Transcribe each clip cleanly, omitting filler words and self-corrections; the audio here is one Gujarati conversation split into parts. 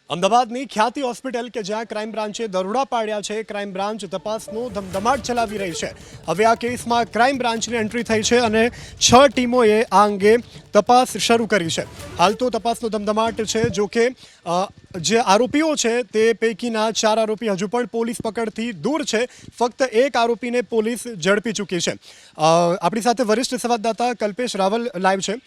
અમદાવાદની ખ્યાતિ હોસ્પિટલ કે જ્યાં ક્રાઇમ બ્રાન્ચે દરોડા પાડ્યા છે, ક્રાઇમ બ્રાન્ચ તપાસનો ધમધમાટ ચલાવી રહી છે. હવે આ કેસમાં ક્રાઇમ બ્રાન્ચની એન્ટ્રી થઈ છે અને 6 ટીમોએ આ અંગે તપાસ શરૂ કરી છે. હાલ તો તપાસનો ધમધમાટ છે. જો કે જે આરોપીઓ છે તે પૈકીના 4 આરોપી હજુ પણ પોલીસ પકડથી દૂર છે. ફક્ત એક આરોપીને પોલીસ ઝડપી ચૂકી છે. આપણી સાથે વરિષ્ઠ સંવાદદાતા કલ્પેશ રાવલ લાઈવ છે.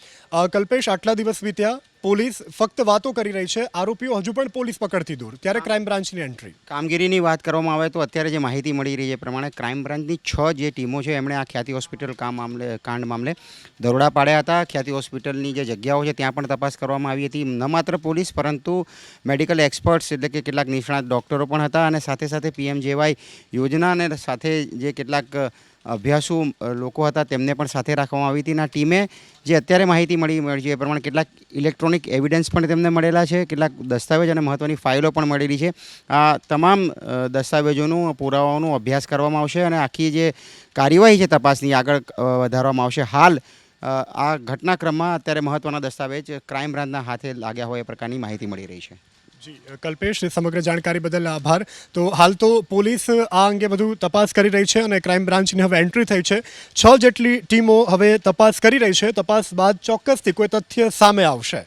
કલ્પેશ, આટલા દિવસ વીત્યા, પોલીસ ફક્ત વાતો કરી રહી છે, આરોપીઓ હજુ પણ પોલીસ પકડથી દૂર, ત્યારે ક્રાઇમ બ્રાન્ચની એન્ટ્રી. કામગીરીની વાત કરવામાં આવે તો અત્યારે જે માહિતી મળી રહી છે પ્રમાણે ક્રાઇમ બ્રાન્ચની 6 જે ટીમો છે એમણે આ ખ્યાતિ હોસ્પિટલ કાંડ મામલે દરોડા પાડ્યા હતા. ખ્યાતિ હોસ્પિટલની જે જગ્યાઓ છે ત્યાં પણ તપાસ કરવામાં આવી હતી. ન માત્ર પોલીસ પરંતુ મેડિકલ એક્સપર્ટ્સ એટલે કે કેટલાક નિષ્ણાત ડૉક્ટરો પણ હતા અને સાથે સાથે PMJY યોજના અને સાથે જે કેટલાક અભ્યાસુ લોકો હતા તેમને પણ સાથે રાખવામાં આવી હતી. આ ટીમે જે અત્યારે માહિતી મળી છે એ પ્રમાણે કેટલાક ઇલેક્ટ્રોનિક એવિડન્સ પણ તેમને મળેલા છે, કેટલાક દસ્તાવેજ અને મહત્ત્વની ફાઇલો પણ મળેલી છે. આ તમામ દસ્તાવેજોનું પુરાવાઓનો અભ્યાસ કરવામાં આવશે અને આખી જે કાર્યવાહી છે તપાસની આગળ વધારવામાં આવશે. હાલ આ ઘટનાક્રમમાં અત્યારે મહત્ત્વના દસ્તાવેજ ક્રાઇમ બ્રાન્ચના હાથે લાગ્યા હોય એ પ્રકારની માહિતી મળી રહી છે. જી કલ્પેશ, સમગ્ર જાણકારી બદલ આભાર. તો હાલ તો પોલીસ આ અંગે બધું તપાસ કરી રહી છે અને ક્રાઇમ બ્રાન્ચની હવે એન્ટ્રી થઈ છે. 6 જેટલી ટીમો હવે તપાસ કરી રહી છે. તપાસ બાદ ચોક્કસથી કોઈ તથ્ય સામે આવશે.